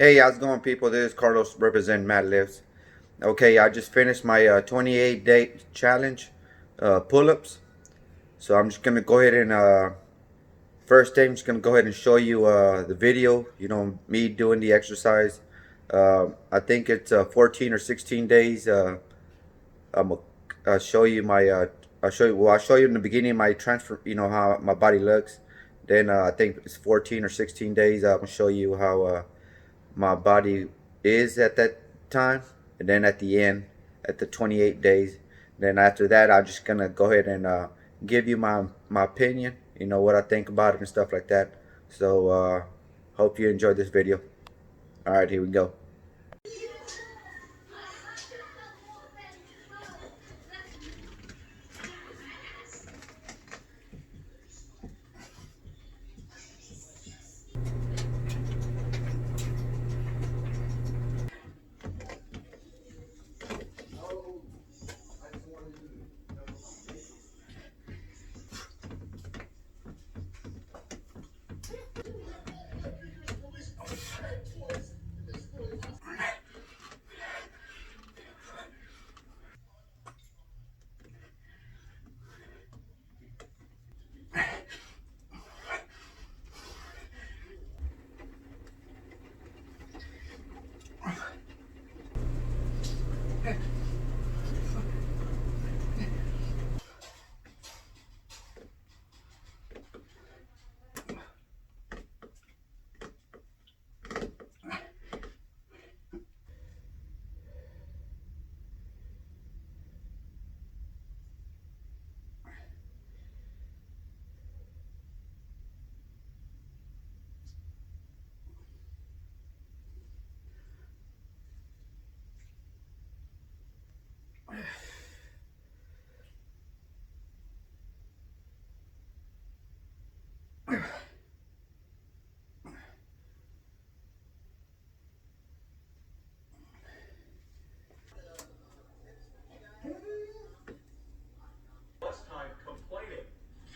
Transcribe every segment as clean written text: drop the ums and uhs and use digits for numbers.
Hey, how's it going, people? This is Carlos representing Matt Lives. Okay, I just finished my 28-day challenge pull-ups. So I'm just gonna go ahead and first thing, I'm just gonna go ahead and show you the video. Me doing the exercise. I think it's 14 or 16 days. I'm gonna show you my. I'll show you. Well, I'll show you in the beginning my transfer. How my body looks. Then I think it's 14 or 16 days. I'm gonna show you how my body is at that time, and then at the end, at the 28 days, then after that I'm just gonna go ahead and give you my opinion, what I think about it and stuff like that. So hope you enjoyed this video. All right, here we go.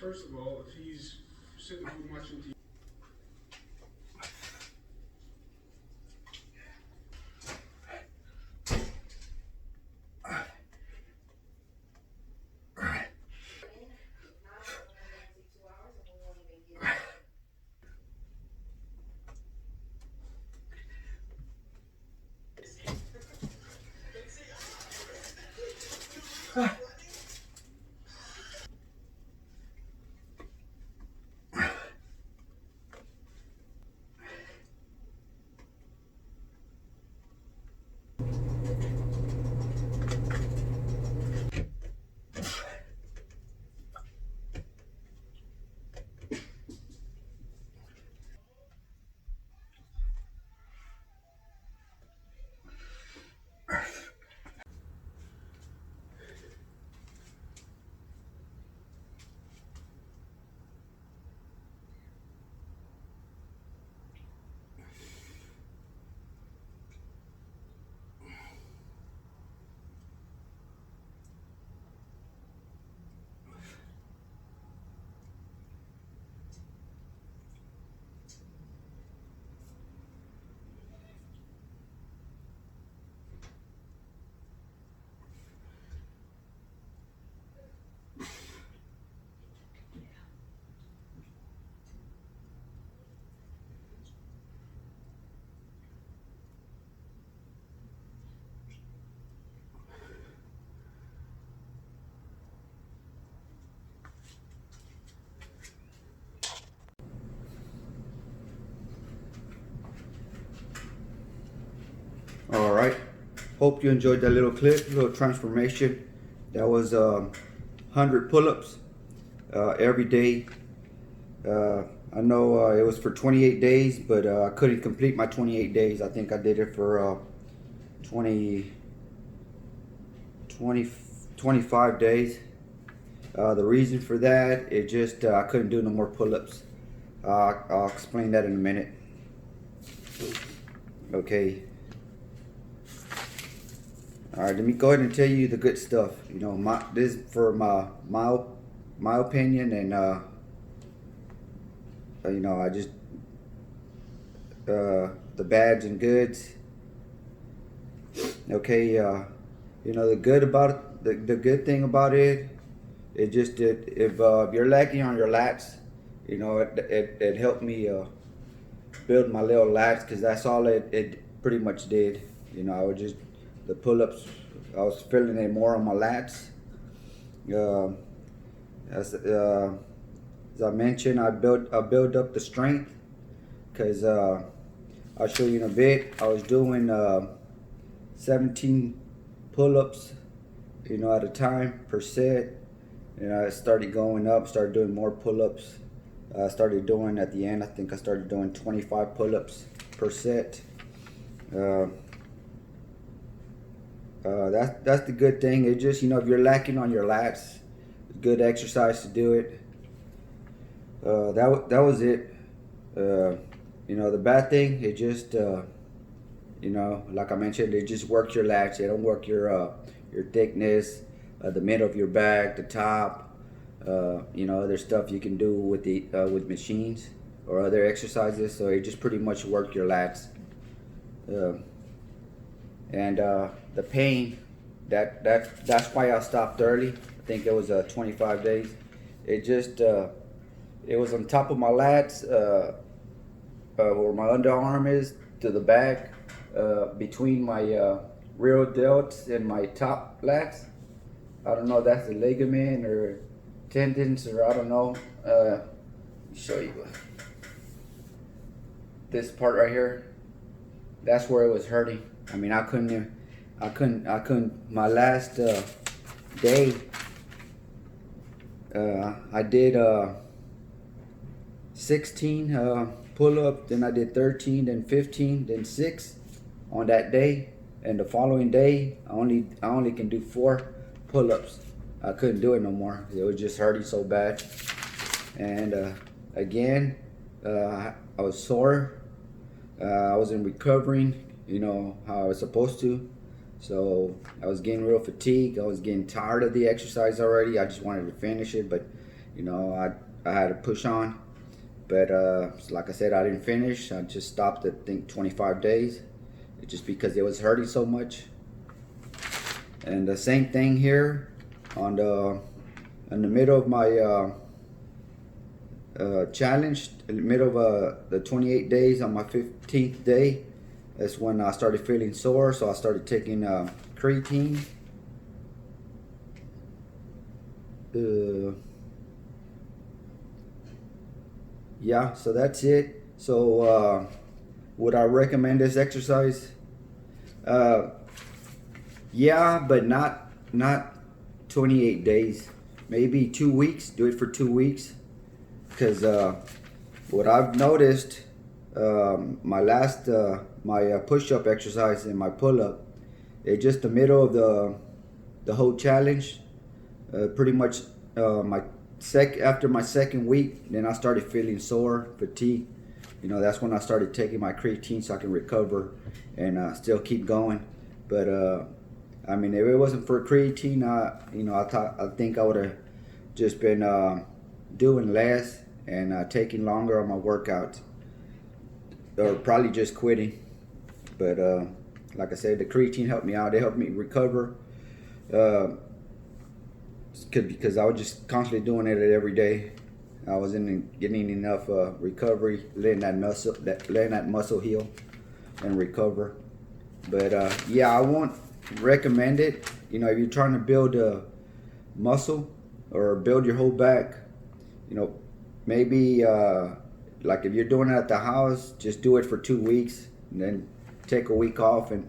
First of all, if he's sitting home watching TV. All right. Hope you enjoyed that little clip, little transformation. That was 100 pull-ups every day. I know it was for 28 days, but I couldn't complete my 28 days. I think I did it for 20, 20, 25 days. The reason for that is just I couldn't do no more pull-ups. I'll explain that in a minute. Okay. All right, let me go ahead and tell you the good stuff. This is for my opinion, and I just the the bads and goods. Okay, you know, the good thing about it, it just did, if you're lacking on your lats, you know, it helped me build my little lats, because that's all it pretty much did. You know, I would just, the pull-ups, I was feeling it more on my lats. As I mentioned, I built up the strength, because I'll show you in a bit. I was doing 17 pull-ups, you know, at a time per set, and I started going up, started doing more pull-ups. I started doing, at the end, I think I started doing 25 pull-ups per set. That's the good thing. It just, you know, if you're lacking on your lats, good exercise to do it. That was it. You know, the bad thing, it just, you know, like I mentioned, it just works your lats. They don't work your thickness, the middle of your back, the top. You know, other stuff you can do with the with machines or other exercises. So it just pretty much work your lats. And the pain, that's why I stopped early. I think it was 25 days. It just it was on top of my lats, where my underarm is, to the back, between my rear delts and my top lats. I don't know if that's a ligament or tendons, or I don't know. Let me show you this part right here. That's where it was hurting. I mean, I couldn't. My last day, I did 16 pull-ups, then I did 13, then 15, then 6 on that day, and the following day I only can do 4 pull-ups. I couldn't do it no more. It was just hurting so bad, and again, I was sore. I wasn't recovering, you know, how I was supposed to. So I was getting real fatigued. I was getting tired of the exercise already. I just wanted to finish it, but you know, I had to push on. But like I said, I didn't finish. I just stopped at, I think, 25 days, just because it was hurting so much. And the same thing here in the middle of my challenge, in the middle of the 28 days, on my 15th day, that's when I started feeling sore. So I started taking creatine. Yeah, so that's it. So would I recommend this exercise? Yeah, but not 28 days. Maybe 2 weeks. Do it for 2 weeks. Because what I've noticed, my last my push-up exercise and my pull-up, it's just the middle of the whole challenge. Pretty much after my second week, then I started feeling sore, fatigue. You know, that's when I started taking my creatine so I can recover and still keep going. But I mean, if it wasn't for creatine, I think I would have just been doing less and taking longer on my workouts, or probably just quitting. But like I said, the creatine helped me out. It helped me recover. Because I was just constantly doing it every day. I wasn't getting enough recovery, letting that muscle heal and recover. But yeah, I won't recommend it. You know, if you're trying to build a muscle or build your whole back, you know, maybe like if you're doing it at the house, just do it for 2 weeks, and then take a week off and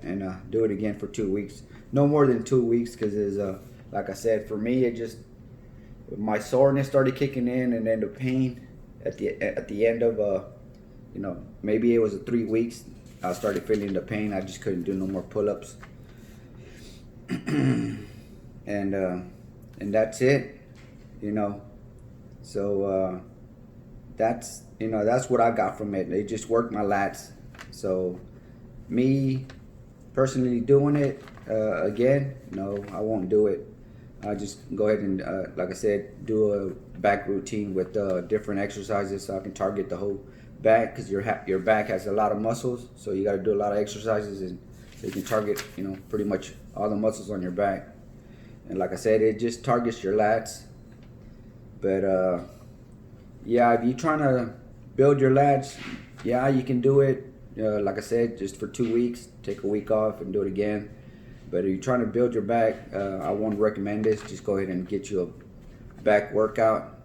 do it again for 2 weeks. No more than 2 weeks, because like I said, for me, it just, my soreness started kicking in, and then the pain at the end of you know, maybe it was 3 weeks, I started feeling the pain. I just couldn't do no more pull-ups. and that's it, you know. So that's, you know, that's what I got from it. It just worked my lats. So me personally doing it again, no, I won't do it. I just go ahead and like I said, do a back routine with different exercises, so I can target the whole back, because your back has a lot of muscles, so you got to do a lot of exercises, and so you can target, you know, pretty much all the muscles on your back. And like I said, it just targets your lats. But yeah, if you're trying to build your lats, yeah, you can do it. Like I said, just for 2 weeks, take a week off and do it again. But if you're trying to build your back, I won't recommend this. Just go ahead and get you a back workout.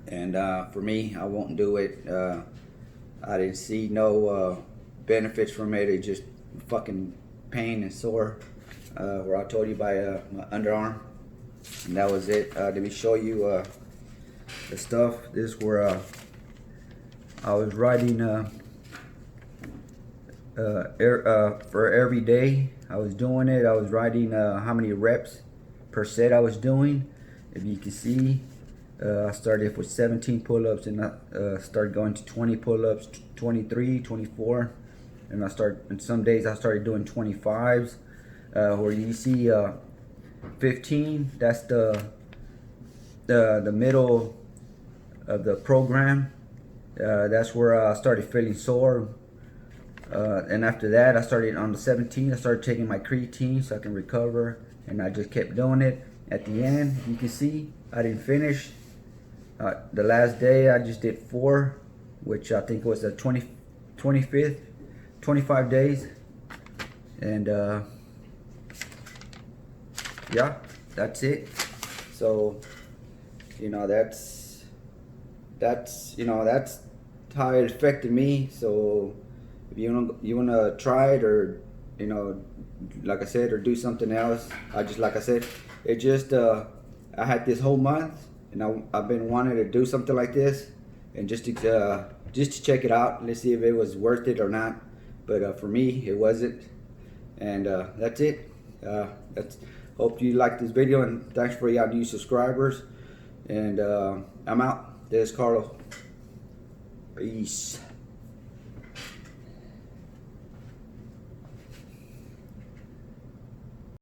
And for me, I won't do it. I didn't see no benefits from it. It just fucking pain and sore. Where I told you by my underarm, and that was it. Let me show you the stuff. This is where I was writing for every day I was doing it. I was writing how many reps per set I was doing. If you can see, I started with 17 pull-ups, and I started going to 20 pull-ups, 23, 24, and and some days I started doing 25s. Where you see 15, that's the middle of the program. That's where I started feeling sore. And after that, I started on the 17. I started taking my creatine so I can recover, and I just kept doing it. At the end, you can see I didn't finish. The last day, I just did 4, which I think was the 25th, 25 days, and yeah, that's it. So, you know, that's how it affected me. So if you wanna try it, or, you know, like I said, or do something else, like I said, it just I had this whole month, and I've been wanting to do something like this, and just to check it out. Let's see if it was worth it or not. But for me, it wasn't. And that's it. Hope you liked this video, and thanks for y'all new subscribers. And I'm out. There's Carlos. Peace.